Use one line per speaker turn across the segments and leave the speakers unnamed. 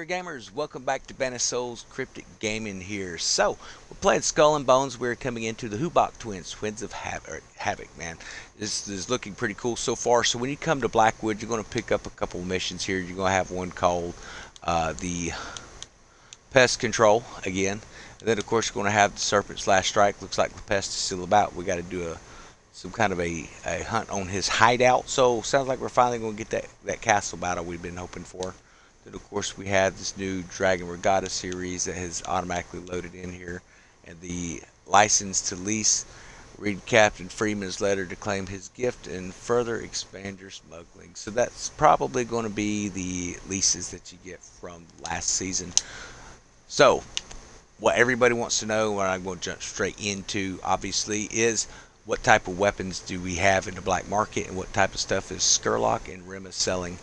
Gamers, welcome back to Banner Souls Cryptic Gaming here. So, we're playing Skull and Bones. We're coming into the Hubok Twins, Twins of Havoc, man. This is looking pretty cool so far. So, when you come to Blackwood, you're going to pick up a couple of missions here. You're going to have one called the Pest Control again. And then, of course, you're going to have the Serpent Slash Strike. Looks like the pest is still about. We got to do some kind of a hunt on his hideout. So, sounds like we're finally going to get that castle battle we've been hoping for. Then, of course, we have this new Dragon Regatta series that has automatically loaded in here. And the license to lease. Read Captain Freeman's letter to claim his gift and further expand your smuggling. So that's probably going to be the leases that you get from last season. So, what everybody wants to know, what I'm going to jump straight into, obviously, is what type of weapons do we have in the black market and what type of stuff is Skurlock and Rima selling.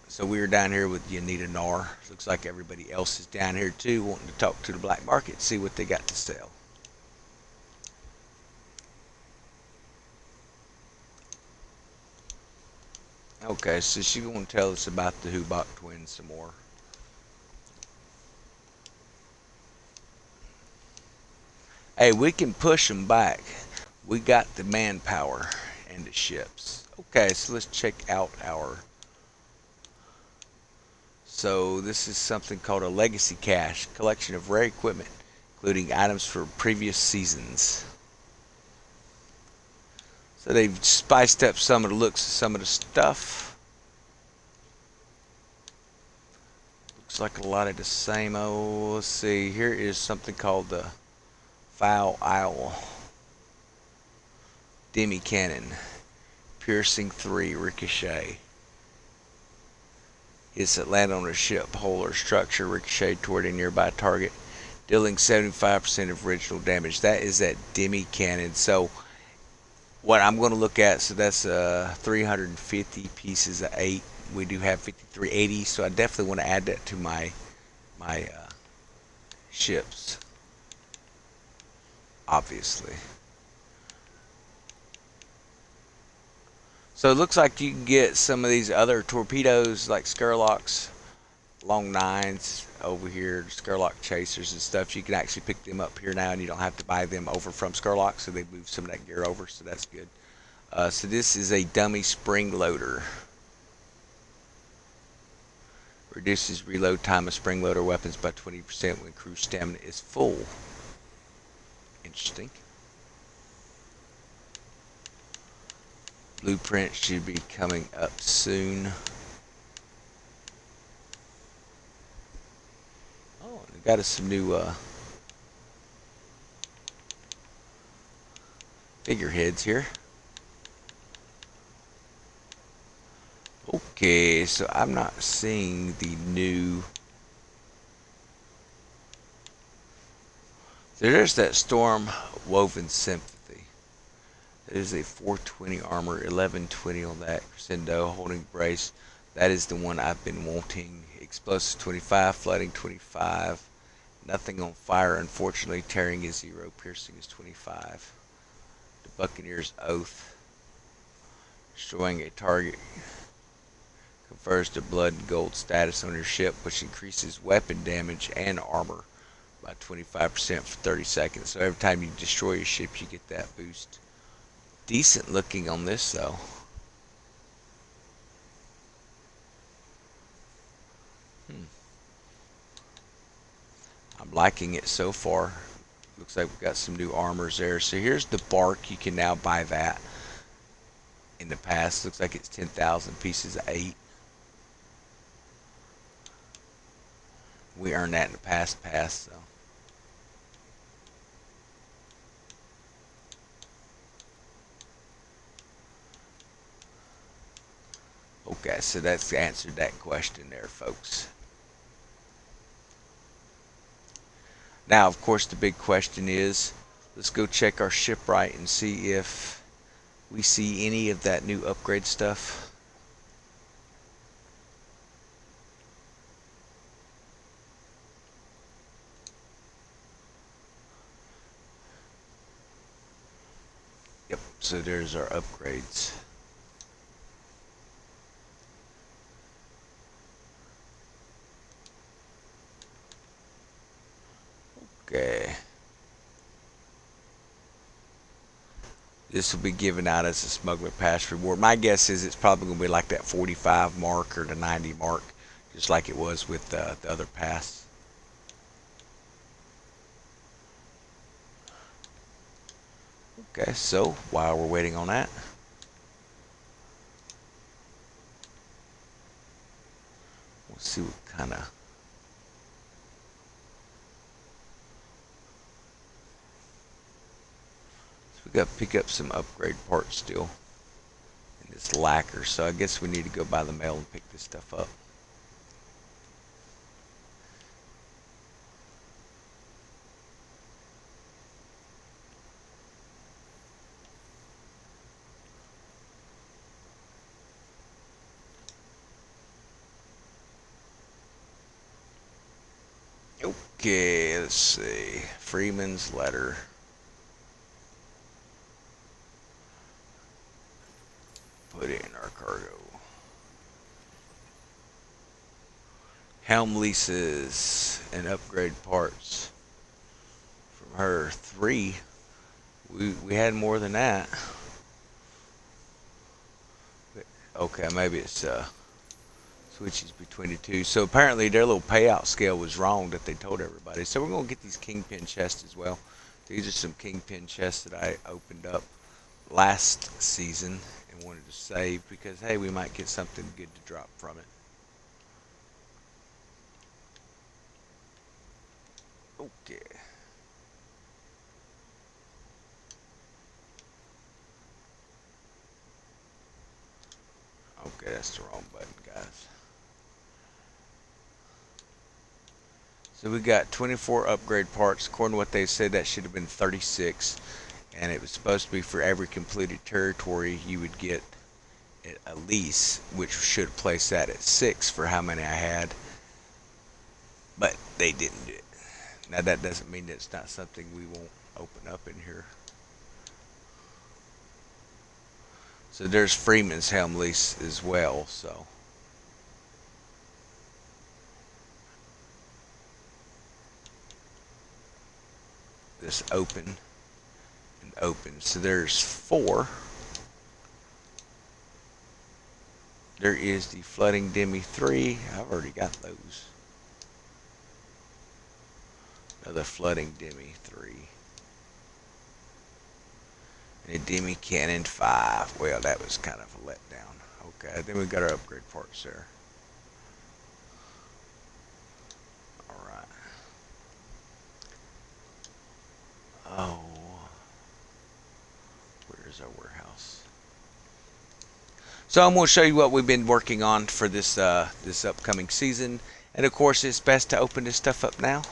So we are down here with Yanita Nar. Looks like everybody else is down here too, wanting to talk to the black market, see what they got to sell. Okay, so she's going to tell us about the Hubok twins some more. Hey, we can push them back. We got the manpower and the ships. Okay, so let's check out our. So this is something called a legacy cache, collection of rare equipment, including items for previous seasons. So they've spiced up some of the looks of some of the stuff. Looks like a lot of the same old. Let's see, here is something called the Foul Owl. Demi Cannon. Piercing 3 Ricochet. Hits that land on a ship, hull, or structure ricochet toward a nearby target, dealing 75% of original damage. That is that Demi Cannon. So what I'm going to look at, so that's 350 pieces of 8. We do have 5380, so I definitely want to add that to my ships, obviously. So it looks like you can get some of these other torpedoes like Skurlocks, Long Nines over here, Skurlock Chasers and stuff. You can actually pick them up here now, and you don't have to buy them over from Skurlock, so they move some of that gear over, so that's good. So this is a dummy spring loader. Reduces reload time of spring loader weapons by 20% when crew stamina is full. Interesting. Blueprint should be coming up soon. Oh, they got us some new figureheads here. Okay, so I'm not seeing the new. There's that Storm Woven Sympathy. It is a 420 armor, 1120 on that. Crescendo holding brace. That is the one I've been wanting. Explosive 25, flooding 25. Nothing on fire, unfortunately. Tearing is 0, piercing is 25. The Buccaneer's Oath. Destroying a target confers the blood and gold status on your ship, which increases weapon damage and armor by 25% for 30 seconds. So every time you destroy your ship, you get that boost. Decent looking on this, though. I'm liking it so far. Looks like we've got some new armors there. So here's the bark. You can now buy that. In the past, looks like it's 10,000 pieces of 8. We earned that in the past, so. Okay, so that's answered that question there, folks. Now, of course, the big question is, let's go check our shipwright and see if we see any of that new upgrade stuff. Yep, so there's our upgrades. Okay. This will be given out as a smuggler pass reward. My guess is it's probably going to be like that 45 mark or the 90 mark, just like it was with the other pass. Okay, so while we're waiting on that, we'll see what kind of. So we got to pick up some upgrade parts still in this lacquer, so I guess we need to go by the mail and pick this stuff up. Okay, let's see. Freeman's letter. Put in our cargo. Helm leases and upgrade parts from her. 3. We had more than that. Okay, maybe it's switches between the two. So apparently their little payout scale was wrong that they told everybody. So we're gonna get these kingpin chests as well. These are some kingpin chests that I opened up last season and wanted to save because hey, we might get something good to drop from it. Okay. Okay, that's the wrong button, guys. So we got 24 upgrade parts. According to what they said, that should have been 36. And it was supposed to be for every completed territory you would get a lease, which should place that at 6 for how many I had. But they didn't do it. Now that doesn't mean that it's not something we won't open up in here. So there's Freeman's Helm lease as well, so. This open and open. So there's 4. There is the flooding demi 3. I've already got those. Another flooding demi 3. And a demi cannon 5. Well, that was kind of a letdown. Okay, then we got our upgrade parts there. Alright. Oh. Where's our warehouse? So I'm going to show you what we've been working on for this this upcoming season. And of course, it's best to open this stuff up now.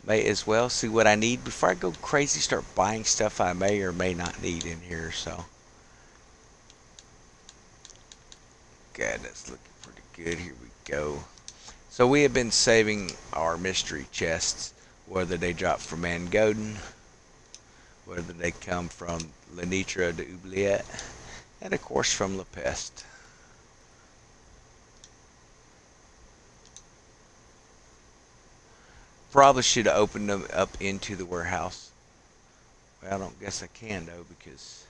May as well see what I need before I go crazy start buying stuff I may or may not need in here. So, God, that's looking pretty good. Here we go. So we have been saving our mystery chests, whether they drop from Angoden, whether they come from Lenitra de Oubliette, and of course from La Peste. Probably should have opened them up into the warehouse. Well, I don't guess I can though because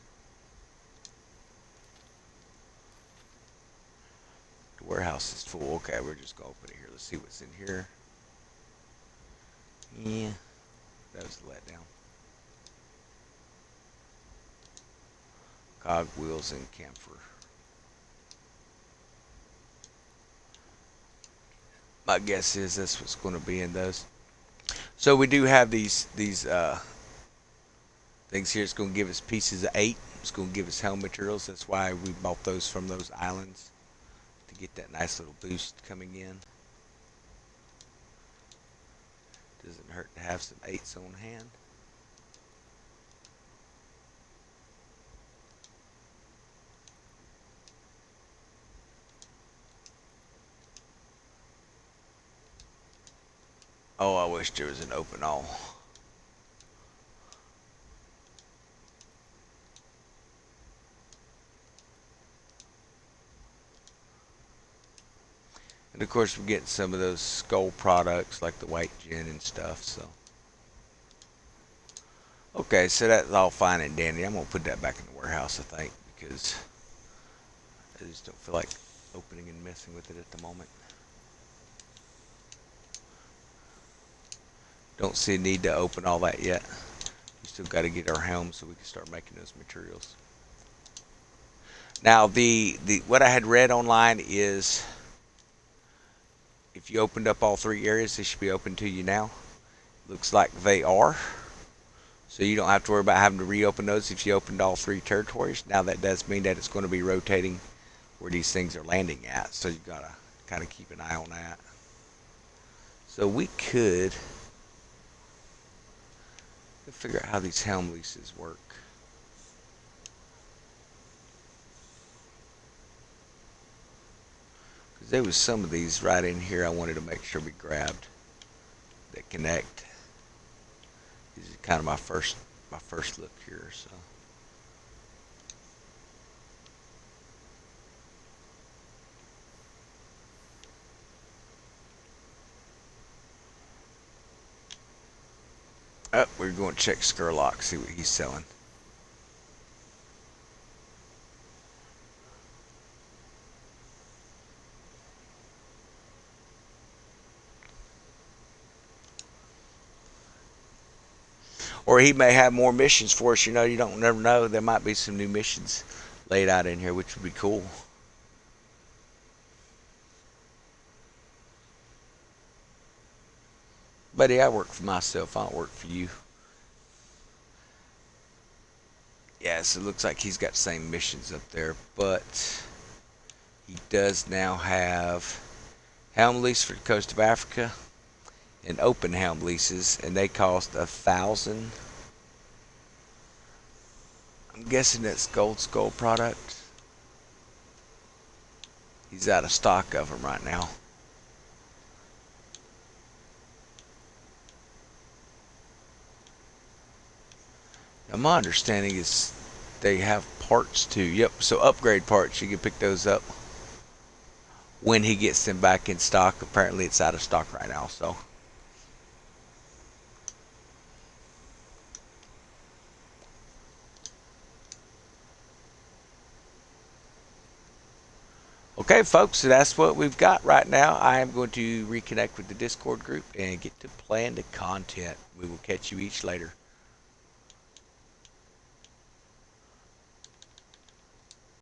the warehouse is full. Okay, we're just gonna open it here. Let's see what's in here. Yeah, that was a letdown. Cog wheels and camphor. My guess is that's what's going to be in those. So we do have these things here. It's going to give us pieces of 8. It's going to give us helm materials. That's why we bought those from those islands to get that nice little boost coming in. Doesn't hurt to have some 8s on hand. Oh, I wish there was an open all. And of course, we're getting some of those skull products like the white gin and stuff. So Okay, so that's all fine and dandy. I'm gonna put that back in the warehouse, I think, because I just don't feel like opening and messing with it at the moment. Don't see a need to open all that yet. We still got to get our helm so we can start making those materials. Now, the what I had read online is if you opened up all three areas, they should be open to you now. Looks like they are. So you don't have to worry about having to reopen those if you opened all three territories. Now that does mean that it's going to be rotating where these things are landing at. So you got to kind of keep an eye on that. So we could figure out how these helm leases work. Because there was some of these right in here I wanted to make sure we grabbed that connect. This is kind of my first look here. So. Oh, we're going to check Skurlock, see what he's selling. Or he may have more missions for us. You know, you don't never know. There might be some new missions laid out in here, which would be cool. Buddy, I work for myself. I don't work for you. Yes, it looks like he's got the same missions up there, but he does now have helm lease for the coast of Africa and open helm leases, and they cost 1,000. I'm guessing that's Gold Skull product. He's out of stock of them right now. Now my understanding is they have parts too. Yep, so upgrade parts, you can pick those up when he gets them back in stock. Apparently it's out of stock right now, so. Okay, folks, so that's what we've got right now. I am going to reconnect with the Discord group and get to plan the content. We will catch you each later.